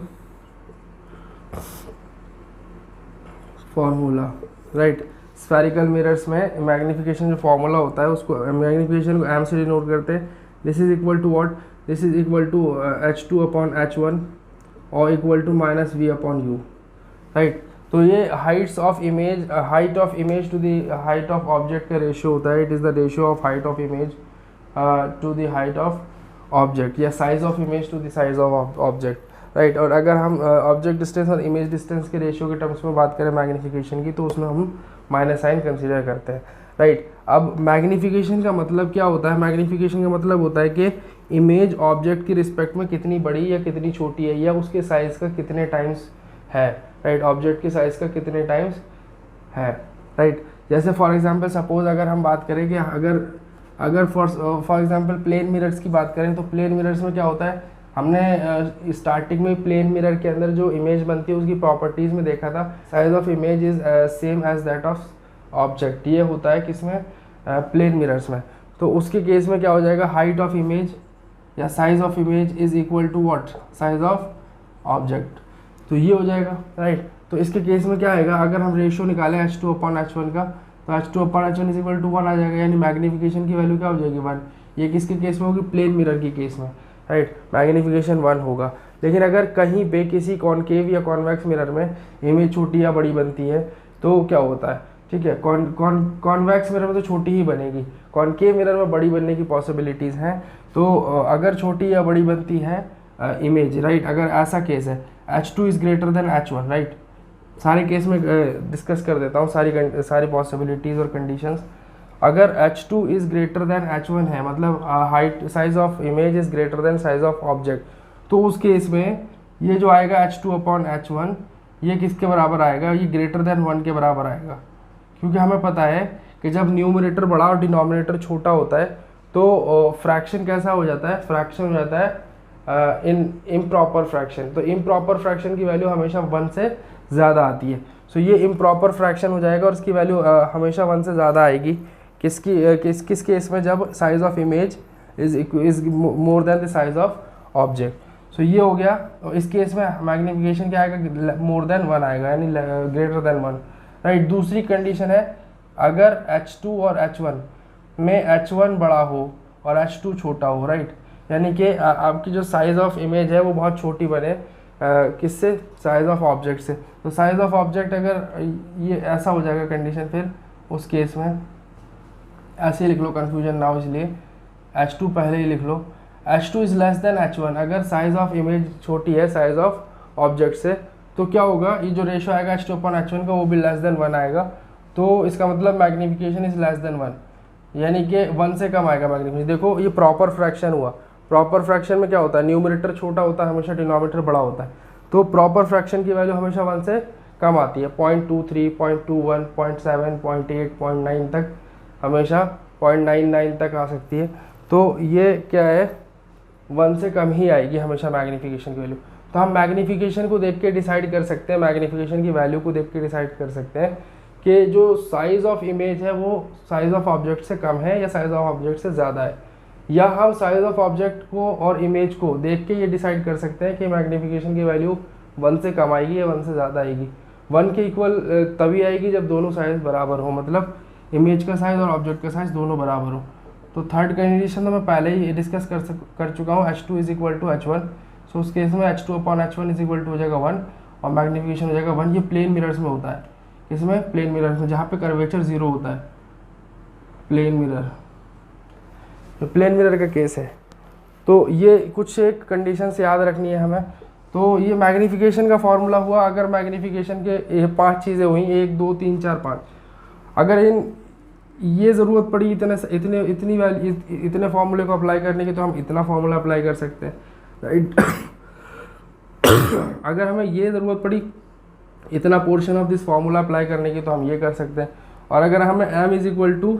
formula, right. Spherical mirrors में मैग्निफिकेशन जो फॉर्मूला होता है उसको, मैग्निफिकेशन को एम से डिनोट करते हैं। This is equal to what, this is equal to H2 upon H1 और equal to minus V upon U, right. तो ये heights of image, height of image to the height of object का ratio होता है। It is the ratio of height of image to the height of object, या size of image to the size of object, right. और अगर हम object distance और image distance के ratio के टर्म्स में बात करें मैग्निफिकेशन की, तो उसमें हम माइनस साइन कंसीडर करते हैं, राइट। अब मैग्निफिकेशन का मतलब क्या होता है? मैग्निफिकेशन का मतलब होता है कि इमेज ऑब्जेक्ट की रिस्पेक्ट में कितनी बड़ी या कितनी छोटी है, या उसके साइज़ का कितने टाइम्स है, राइट। ऑब्जेक्ट के साइज़ का कितने टाइम्स है, राइट। जैसे फॉर एग्जांपल सपोज अगर हम बात करें कि अगर फॉर एग्जांपल प्लेन मिरर्स की बात करें, तो प्लेन मिरर्स में क्या होता है, हमने स्टार्टिंग में प्लेन मिरर के अंदर जो इमेज बनती है उसकी प्रॉपर्टीज़ में देखा था, size of image is same as that of object. ये होता है किसमें? प्लेन मिरर्स में। तो उसके केस में क्या हो जाएगा, हाइट ऑफ इमेज या size of image is equal to what, size of object. तो ये हो जाएगा, राइट। तो इसके केस में क्या आएगा, अगर हम रेशियो निकालें H2 अपॉन H1 का, तो H2 upon H1 is equal to 1 आ जाएगा, यानी मैग्निफिकेशन की वैल्यू क्या हो जाएगी, 1। ये किसके केस में होगी? प्लेन मिरर की केस में, राइट। मैग्निफिकेशन 1 होगा। लेकिन अगर कहीं पे किसी कॉनकेव या कॉन्वेक्स मिरर में इमेज छोटी या बड़ी बनती है तो क्या होता है, ठीक है। कॉन्वेक्स मिरर में तो छोटी ही बनेगी, कॉनकेव मिरर में बड़ी बनने की पॉसिबिलिटीज़ हैं। तो अगर छोटी या बड़ी बनती है इमेज, राइट, अगर ऐसा केस है H2 is greater than H1, right. सारे केस में डिस्कस कर देता हूँ सारी पॉसिबिलिटीज़ और कंडीशंस। अगर H2 is greater than H1 है, मतलब height size of image is greater than size of object, तो उस केस में ये जो आएगा H2 अपॉन H1 ये किसके बराबर आएगा, ये ग्रेटर देन 1 के बराबर आएगा। क्योंकि हमें पता है कि जब न्यूमरेटर बड़ा और डिनोमिनेटर छोटा होता है तो फ्रैक्शन कैसा हो जाता है, फ्रैक्शन हो जाता है इम्प्रॉपर फ्रैक्शन। तो इम्प्रॉपर फ्रैक्शन की वैल्यू हमेशा 1 से ज़्यादा आती है। सो ये इम्प्रॉपर फ्रैक्शन हो जाएगा और इसकी वैल्यू हमेशा 1 से ज़्यादा आएगी। किस केस में? जब size of image is more than the size of object. So ये हो गया। इस केस में मैग्निफिकेशन क्या आएगा, मोर देन 1 आएगा, यानी ग्रेटर देन 1, राइट। दूसरी कंडीशन है, अगर H2 और H1 में H1 बड़ा हो और H2 छोटा हो, राइट, यानी कि आपकी जो साइज ऑफ इमेज है वो बहुत छोटी बने, किससे? साइज ऑफ ऑब्जेक्ट से। तो साइज ऑफ ऑब्जेक्ट अगर ये ऐसा हो जाएगा कंडीशन, फिर उस केस में ऐसे ही लिख लो, कन्फ्यूजन ना हो इसलिए H2 पहले ही लिख लो। H2 is less than H1, अगर साइज ऑफ इमेज छोटी है साइज ऑफ ऑब्जेक्ट से, तो क्या होगा, ये जो रेशो आएगा H2 अपॉन H1 का वो भी लेस देन 1 आएगा। तो इसका मतलब मैग्निफिकेशन इज़ लेस देन 1, यानी कि 1 से कम आएगा मैग्निफिकेशन। देखो ये प्रॉपर फ्रैक्शन हुआ। प्रॉपर फ्रैक्शन में क्या होता है, न्यूमरेटर छोटा होता है हमेशा, डिनोमिनेटर बड़ा होता है। तो प्रॉपर फ्रैक्शन की वैल्यू हमेशा 1 से कम आती है, 0.23, 0.21, 0.7, 0.8, 0.9 तक, हमेशा 0.99 तक आ सकती है। तो ये क्या है, 1 से कम ही आएगी हमेशा मैग्निफिकेशन की वैल्यू। तो हम मैग्निफिकेशन को देख के डिसाइड कर सकते हैं, मैग्निफिकेशन की वैल्यू को देख के डिसाइड कर सकते हैं कि जो साइज़ ऑफ इमेज है वो साइज़ ऑफ ऑब्जेक्ट से कम है या साइज़ ऑफ ऑब्जेक्ट से ज़्यादा है। या हम साइज़ ऑफ ऑब्जेक्ट को और इमेज को देख के ये डिसाइड कर सकते हैं कि मैग्निफिकेशन की वैल्यू 1 से कम आएगी या 1 से ज़्यादा आएगी। 1 के इक्वल तभी आएगी जब दोनों साइज़ बराबर हो, मतलब इमेज का साइज़ और ऑब्जेक्ट का साइज़ दोनों बराबर हो। तो थर्ड कंडीशन तो मैं पहले ही डिस्कस कर चुका हूँ, H2 is equal to H1। सो उस केस में H2 upon H1 is equal to हो जाएगा 1 और मैग्निफिकेशन हो जाएगा 1। ये प्लेन मिरर्स में होता है, इसमें प्लेन मिरर्स में जहाँ पे कर्वेचर 0 होता है, प्लेन मिरर, तो प्लेन मिरर का केस है। तो ये कुछ एक कंडीशंस याद रखनी है हमें। तो ये मैग्निफिकेशन का फॉर्मूला हुआ। अगर मैग्निफिकेशन के 5 चीज़ें हुई, 1 2 3 4 5, अगर ये ज़रूरत पड़ी इतने फार्मूले को अप्लाई करने की, तो हम इतना फार्मूला अप्लाई कर सकते हैं, राइट। अगर हमें ये ज़रूरत पड़ी इतना portion of this formula apply करने की, तो हम ये कर सकते हैं। और अगर हमें m is equal to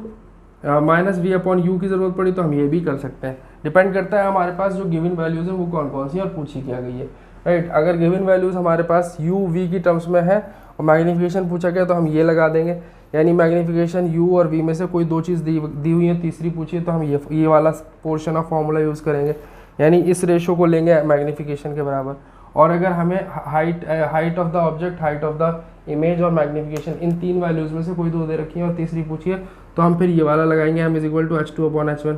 minus V upon U की ज़रूरत पड़ी, तो हम ये भी कर सकते हैं। डिपेंड करता है हमारे पास जो गिवन वैल्यूज़ है वो कौन कौन सी और पूछी क्या गई है, राइट। अगर गिवन वैल्यूज़ हमारे पास u v की टर्म्स में है और मैग्नीफिकेशन पूछा गया तो हम ये लगा देंगे, यानी मैग्नीफिकेशन u और v में से कोई दो चीज़ दी हुई है, तीसरी पूछी है तो हम ये वाला पोर्शन ऑफ फॉर्मूला यूज़ करेंगे, यानी इस रेशो को लेंगे मैग्नीफिकेशन के बराबर। और अगर हमें height of the object, height of the image और मैग्नीफिकेशन इन तीन वैल्यूज़ में से कोई दो दे रखी है और तीसरी पूछी है तो हम फिर ये वाला लगाएंगे, m is equal to h2/h1,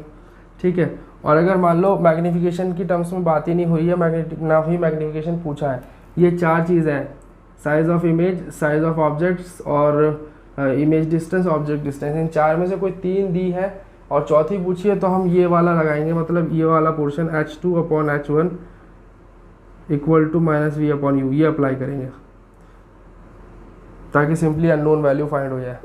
ठीक है। और अगर मान लो मैग्नीफिकेशन की टर्म्स में बात ही नहीं हुई है, ना ही मैग्नीफिकेशन पूछा है, ये चार चीज़ें हैं, size of image, size of objects और इमेज डिस्टेंस, ऑब्जेक्ट डिस्टेंस, इन चार में से कोई तीन दी है और चौथी पूछी है तो हम ये वाला लगाएंगे, मतलब ये वाला portion h2/h1 equal to -v/u, ये अप्लाई करेंगे ताकि सिंपली अननोन वैल्यू फाइंड हो जाए।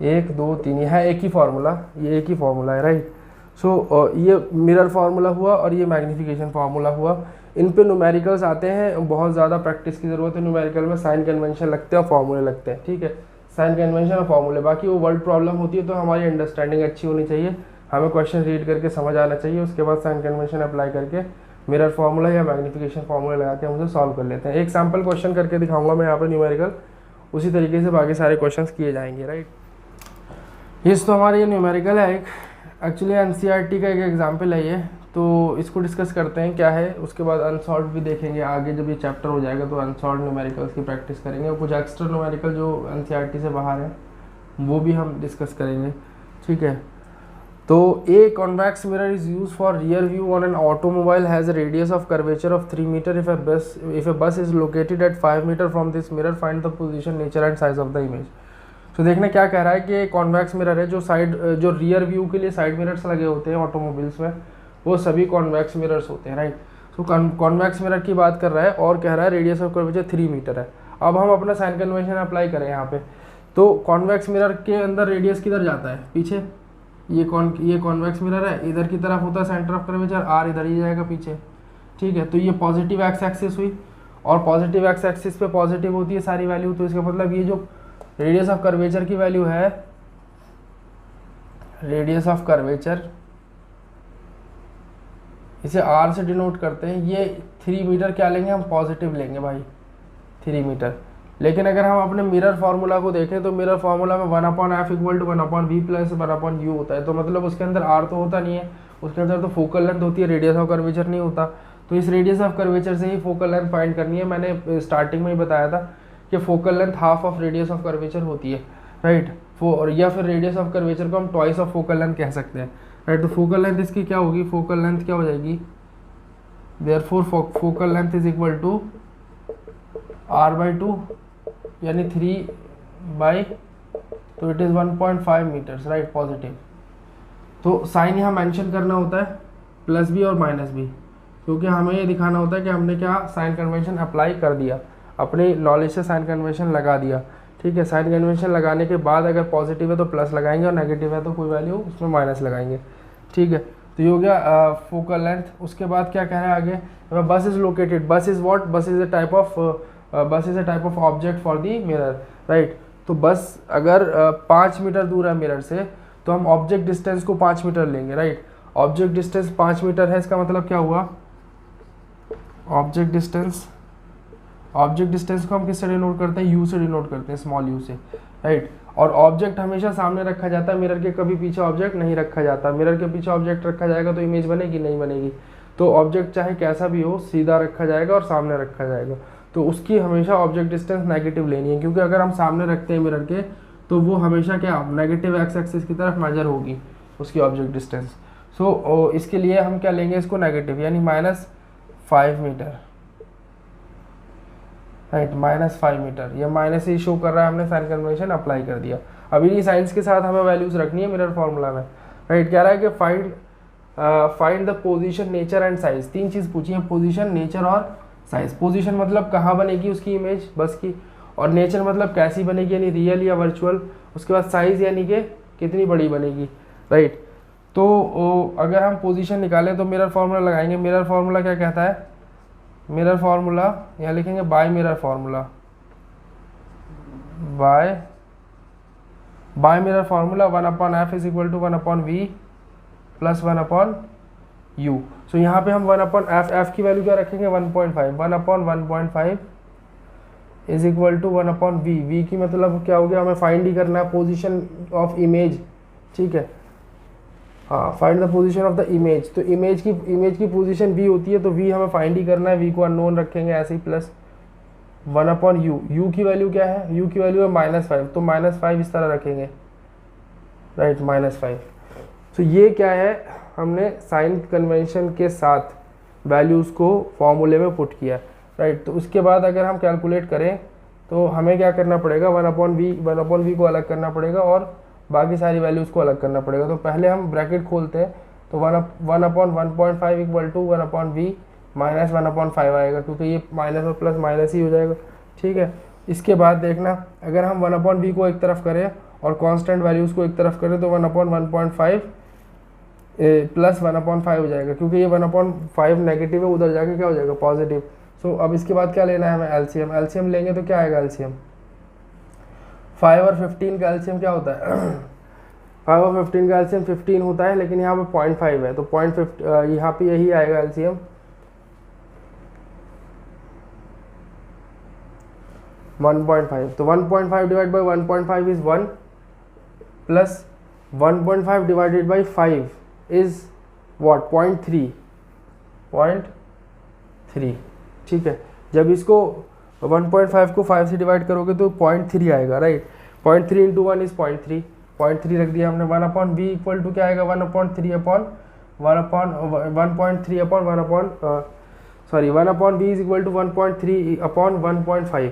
1 2 3 ये है एक ही फार्मूला, ये एक ही फार्मूला है, राइट। सो ये मिरर फार्मूला हुआ और ये मैग्नीफिकेशन फार्मूला हुआ। इन पे न्यूमेरिकल्स आते हैं, बहुत ज़्यादा प्रैक्टिस की ज़रूरत है। न्यूमेरिकल में साइन कन्वेंशन लगते हैं और फार्मूले लगते हैं, ठीक है, साइन कन्वेंशन और फार्मूले। बाकी वो वर्ड प्रॉब्लम होती है तो हमारी अंडरस्टैंडिंग अच्छी होनी चाहिए, हमें क्वेश्चन रीड करके समझ आना चाहिए, उसके बाद साइन कन्वेंशन अप्लाई करके मिरर फार्मूला या मैग्नीफिकेशन फार्मूला लगा के हम उसे सॉल्व कर लेते हैं। एक सैम्पल क्वेश्चन करके दिखाऊंगा मैं यहाँ पर न्यूमेरिकल, उसी तरीके से बाकी सारे क्वेश्चन किए जाएंगे, राइट। यस, तो हमारा ये न्यूमेरिकल है एक, एक्चुअली एनसीईआरटी का एक एग्जाम्पल है ये, तो इसको डिस्कस करते हैं क्या है, उसके बाद अनसॉल्व भी देखेंगे आगे, जब ये चैप्टर हो जाएगा तो अनसॉल्व न्यूमेरिकल्स की प्रैक्टिस करेंगे और कुछ एक्स्ट्रा न्यूमेरिकल जो एनसीईआरटी से बाहर है वो भी हम डिस्कस करेंगे, ठीक है। तो a convex mirror is use for rear view on an automobile has a radius of curvature of 3 metre if a bus is located at 5 metre from this mirror, find the position, nature and size of the image. तो देखना क्या कह रहा है कि convex mirror है, जो rear view के लिए साइड मिरर्स लगे होते हैं ऑटोमोबाइल्स में, वो सभी कॉन्वेक्स मिरर्स होते हैं, राइट। सो कॉन्वेक्स मिरर की बात कर रहा है और कह रहा है रेडियस ऑफ कर्वेचर 3 मीटर है। अब हम अपना साइन कन्वेंशन अप्लाई करें यहाँ पे, तो कॉन्वेक्स मिरर के अंदर रेडियस किधर जाता है, पीछे, ये कॉन्वेक्स मिरर है, इधर की तरफ होता है सेंटर ऑफ कर्वेचर, आर इधर ही जाएगा पीछे, ठीक है। तो ये पॉजिटिव एक्स एक्सिस हुई और पॉजिटिव एक्स एक्सिस पे पॉजिटिव होती है सारी वैल्यू, तो इसका मतलब ये जो रेडियस ऑफ कर्वेचर की वैल्यू है, रेडियस ऑफ कर्वेचर इसे r से डिनोट करते हैं, ये 3 मीटर क्या लेंगे हम, पॉजिटिव लेंगे भाई 3 मीटर। लेकिन अगर हम अपने मिरर फार्मूला को देखें तो मिरर फार्मूला में 1/f equal to 1/v plus 1/u होता है, तो मतलब उसके अंदर r तो होता नहीं है, उसके अंदर तो फोकल लेंथ होती है, रेडियस ऑफ कर्वेचर नहीं होता। तो इस रेडियस ऑफ कर्वेचर से ही फोकल लेंथ फाइंड करनी है। मैंने स्टार्टिंग में ही बताया था कि focal length half of radius of curvature होती है, राइट। या फिर रेडियस ऑफ कर्वेचर को हम ट्वाइस ऑफ फोकल लेंथ कह सकते हैं, राइट। तो फोकल लेंथ इसकी क्या होगी, फोकल लेंथ क्या हो जाएगी, therefore focal length is equal to r/2 यानी 3 तो it is 1.5 metres, right, positive. तो साइन यहाँ मेंशन करना होता है प्लस भी और माइनस भी, क्योंकि हमें ये दिखाना होता है कि हमने क्या साइन कन्वेंशन अप्लाई कर दिया, अपनी नॉलेज से साइन कन्वेंशन लगा दिया, ठीक है। साइन कन्वेंशन लगाने के बाद अगर पॉजिटिव है तो प्लस लगाएंगे और नेगेटिव है तो कोई वैल्यू उसमें माइनस लगाएंगे, ठीक है। तो ये हो गया फोकल लेंथ। उसके बाद क्या कह रहा है आगे, बस इज लोकेटेड, बस इज व्हाट, बस is a type of object for the mirror, right. तो बस अगर 5 मीटर दूर है मिरर से तो हम ऑब्जेक्ट डिस्टेंस को 5 मीटर लेंगे, राइट। ऑब्जेक्ट डिस्टेंस 5 मीटर है, इसका मतलब क्या हुआ, ऑब्जेक्ट डिस्टेंस को हम किससे डिनोट करते हैं, u से डिनोट करते हैं, स्मॉल u से, राइट। और ऑब्जेक्ट हमेशा सामने रखा जाता है मिरर के, कभी पीछे ऑब्जेक्ट नहीं रखा जाता। मिरर के पीछे ऑब्जेक्ट रखा जाएगा तो इमेज बनेगी, नहीं बनेगी। तो ऑब्जेक्ट चाहे कैसा भी हो सीधा रखा जाएगा और सामने रखा जाएगा, तो उसकी हमेशा ऑब्जेक्ट डिस्टेंस नेगेटिव लेनी है, क्योंकि अगर हम सामने रखते हैं मिरर के तो वो हमेशा क्या नेगेटिव एक्स एक्सिस की तरफ मेजर होगी उसकी ऑब्जेक्ट डिस्टेंस। सो इसके लिए हम क्या लेंगे, इसको नेगेटिव, यानी -5 मीटर, राइट, -5 मीटर। ये माइनस ही शो कर रहा है, हमने साइन कन्वेंशन अप्लाई कर दिया। अब इन्हीं साइंस के साथ हमें वैल्यूज रखनी है मिरर फार्मूला में, राइट। कह रहा है कि find the position, nature and size. 3 चीज़ पूछी है, पोजीशन, नेचर और साइज। पोजीशन मतलब कहाँ बनेगी उसकी इमेज बस की, और नेचर मतलब कैसी बनेगी, यानी रियल या वर्चुअल। उसके बाद साइज यानी कि कितनी बड़ी बनेगी, राइट। तो अगर हम पोजीशन निकालें तो मिरर फार्मूला लगाएंगे। मिरर फार्मूला क्या कहता है, मिरर फार्मूला यहाँ लिखेंगे by mirror formula, by mirror formula 1/f is equal to 1/v plus 1/u। So यहाँ पे हम 1/f की वैल्यू क्या रखेंगे, 1.5, 1/1.5 is equal to 1/v। v की मतलब क्या हो गया, हमें फाइंड ही करना है पोजीशन ऑफ इमेज, ठीक है। हाँ, find the position of the image, तो इमेज की पोजीशन v होती है, तो v हमें फाइंड ही करना है, v को अननोन रखेंगे ऐसे ही, प्लस 1/u। u की वैल्यू क्या है, u की वैल्यू है -5, तो -5 इस तरह रखेंगे, राइट, -5। तो ये क्या है, हमने साइन कन्वेंशन के साथ वैल्यूज़ को फॉर्मूले में पुट किया, राइट। तो उसके बाद अगर हम कैलकुलेट करें तो हमें क्या करना पड़ेगा, 1/v को अलग करना पड़ेगा और बाकी सारी वैल्यूज़ को अलग करना पड़ेगा। तो पहले हम ब्रैकेट खोलते हैं, तो 1/1.5 इक्वल टू 1/v माइनस 1/5 आएगा, क्योंकि ये माइनस और प्लस माइनस ही हो जाएगा, ठीक है। इसके बाद देखना, अगर हम 1/v को एक तरफ करें और कांस्टेंट वैल्यूज़ को एक तरफ करें तो 1/1.5 प्लस 1/5 हो जाएगा, क्योंकि ये 1/5 नेगेटिव है, उधर जाके क्या हो जाएगा, पॉजिटिव। सो अब इसके बाद क्या लेना है हमें, एलसीएम। एलसीएम लेंगे तो क्या आएगा एलसीएम, 5 और 15 का एलसीएम क्या होता है 5 और 15 का एलसीएम 15 होता है, लेकिन यहाँ पे 0.5 है, तो 0.5 यहाँ पे यही आएगा एलसीएम, 1.5। तो 1.5 divide by 1.5 is 1, plus 1.5 divided by 5 is what, 0.3, ठीक है। जब इसको 1.5 को 5 से डिवाइड करोगे तो 0.3 आएगा, राइट। 0.3 इंटू 1 इज 0.3, 0.3 रख दिया हमने। 1/v इक्वल टू क्या आएगा, 1/3 upon 1.3 upon 1/v is equal to 1.3 upon 1.5।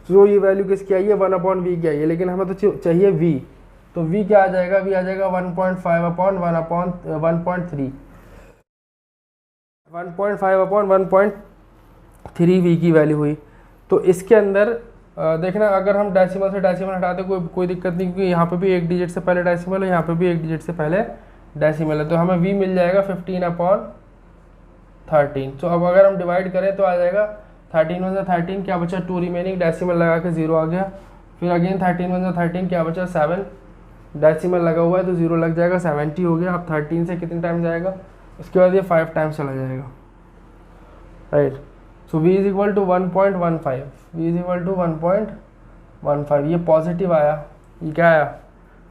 तो ये वैल्यू किसकी आई है, 1/v की आई है, लेकिन हमें तो चाहिए v, तो v क्या आ जाएगा, v आ जाएगा 1.5 अपॉन 1/3, 1.5 अपॉन 1.3 v की वैल्यू हुई। तो इसके अंदर देखना, अगर हम डेसिमल से डेसिमल हटाते कोई दिक्कत नहीं, क्योंकि यहाँ पे भी एक डिजिट से पहले डेसिमल है, यहाँ पे भी एक डिजिट से पहले डेसिमल है, तो हमें v मिल जाएगा 15/13। तो अब अगर हम डिवाइड करें तो आ जाएगा 13 1 13, क्या बचा 2 रिमेनिंग, डेसिमल लगा के 0 आ गया। फिर अगेन 13 1 13, क्या बचा 7, डेसिमल लगा हुआ है तो 0 लग जाएगा, 70 हो गया। अब 13 से कितने टाइम जाएगा, उसके बाद ये 5 टाइम्स चला जाएगा, right. So v is equal to 1.15, v is equal to 1.15, ये पॉजिटिव आया, ये क्या आया,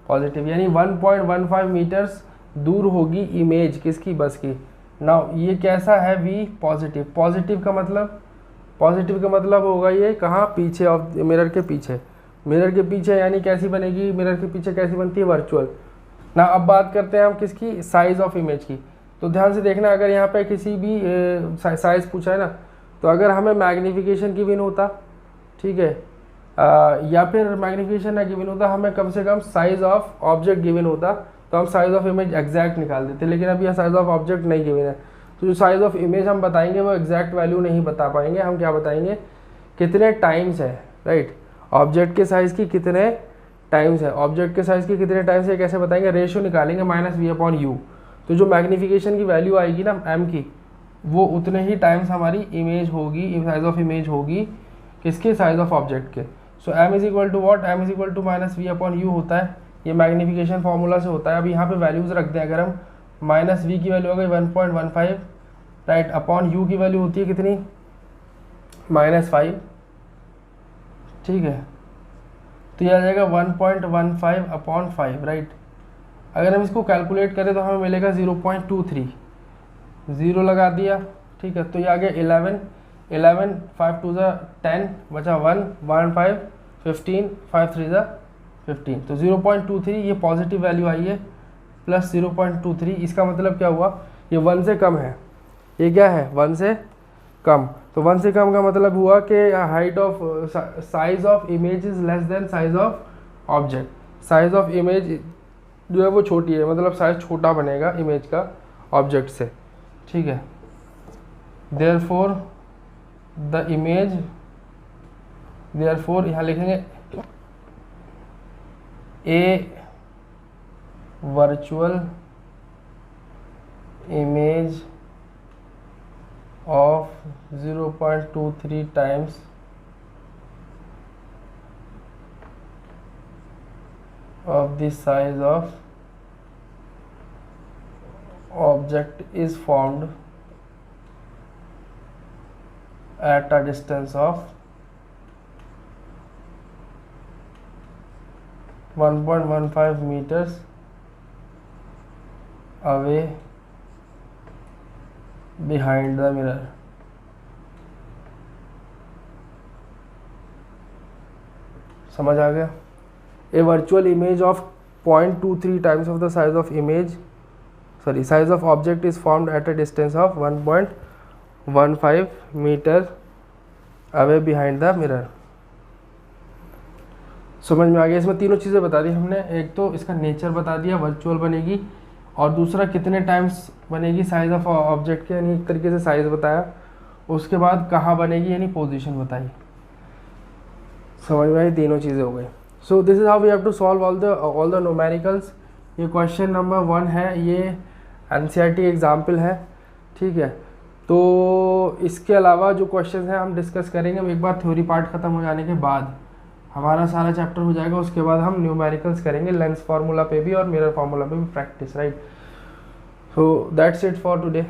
पॉजिटिव, यानी 1.15 मीटर्स दूर होगी इमेज किसकी, बस की। नाउ ये कैसा है, v पॉजिटिव, पॉजिटिव का मतलब होगा ये कहाँ, पीछे ऑफ मिरर के पीछे, मिरर के पीछे, यानी कैसी बनेगी, मिरर के पीछे कैसी बनती है, वर्चुअल ना। अब बात करते हैं हम किसकी, साइज ऑफ इमेज की। तो ध्यान से देखना, अगर यहाँ पे किसी भी साइज पूछा है ना, तो अगर हमें मैग्नीफिकेशन गिवन होता, ठीक है, या फिर मैग्नीफिकेशन ना गिवन होता, हमें कम से कम साइज ऑफ ऑब्जेक्ट गिवन होता, तो हम साइज ऑफ इमेज एग्जैक्ट निकाल देते, लेकिन अभी यह साइज ऑफ ऑब्जेक्ट नहीं गिवन है। तो जो साइज ऑफ इमेज हम बताएंगे वो एग्जैक्ट वैल्यू नहीं बता पाएंगे, हम क्या बताएंगे, कितने टाइम्स है, राइट। ऑब्जेक्ट के साइज़ की कितने टाइम्स है, ऑब्जेक्ट के साइज़ की कितने टाइम्स है, कैसे बताएंगे, रेशियो निकालेंगे -v/u। तो जो मैग्नीफिकेशन की वैल्यू आएगी ना m की, वो उतने ही टाइम्स हमारी इमेज होगी, साइज ऑफ इमेज होगी किसके, साइज ऑफ ऑब्जेक्ट के। So m is equal to what, m is equal to -v/u होता है, ये मैग्नीफिकेशन फॉर्मूला से होता है। अब यहाँ पे वैल्यूज़ रख दें, अगर हम -v की वैल्यू हो गई 1.15, राइट, अपॉन u की वैल्यू होती है कितनी, -5, ठीक है। तो ये आ जाएगा 1.15 अपॉन 5, राइट। अगर हम इसको कैलकुलेट करें तो हमें मिलेगा 0.23, 0 लगा दिया, ठीक है। तो ये आ गया 11, 5 2 10, बचा 1, 1 5 15, 5 3 15, तो 0.23 ये पॉजिटिव वैल्यू आई है, प्लस 0.23, इसका मतलब क्या हुआ, ये 1 से कम है, ये क्या है, 1 से कम। तो 1 से कम का मतलब हुआ कि height of size of image is less than size of object. Size of image जो है वो छोटी है, मतलब साइज छोटा बनेगा इमेज का ऑब्जेक्ट से, ठीक है। देयरफॉर द इमेज, देयरफॉर यहाँ लिखेंगे ए virtual image of 0.23 times of the size of object is formed at a distance of 1.15 meters away behind the mirror. समझ आ गया? A virtual image of 0.23 times of the size of size of object is formed at a distance of 1.15 meter away behind the mirror. समझ में आ गया? इसमें तीनों चीज़ें बता दी हमने। एक तो इसका नेचर बता दिया, वर्चुअल बनेगी, और दूसरा कितने टाइम्स बनेगी साइज ऑफ ऑब्जेक्ट के, यानी एक तरीके से साइज बताया। उसके बाद कहाँ बनेगी, यानी पोजीशन बताई। समझ में आई? तीनों चीज़ें हो गई। So this is how we have to solve all the numericals. ये क्वेश्चन नंबर 1 है, ये एनसीईआरटी एग्जाम्पल है, ठीक है। तो इसके अलावा जो क्वेश्चन हैं हम डिस्कस करेंगे एक बार थ्योरी पार्ट ख़त्म हो जाने के बाद। हमारा सारा चैप्टर हो जाएगा, उसके बाद हम न्यूमेरिकल्स करेंगे, लेंस फार्मूला पे भी और मिरर फार्मूला पे भी practice, right. So that's it for today.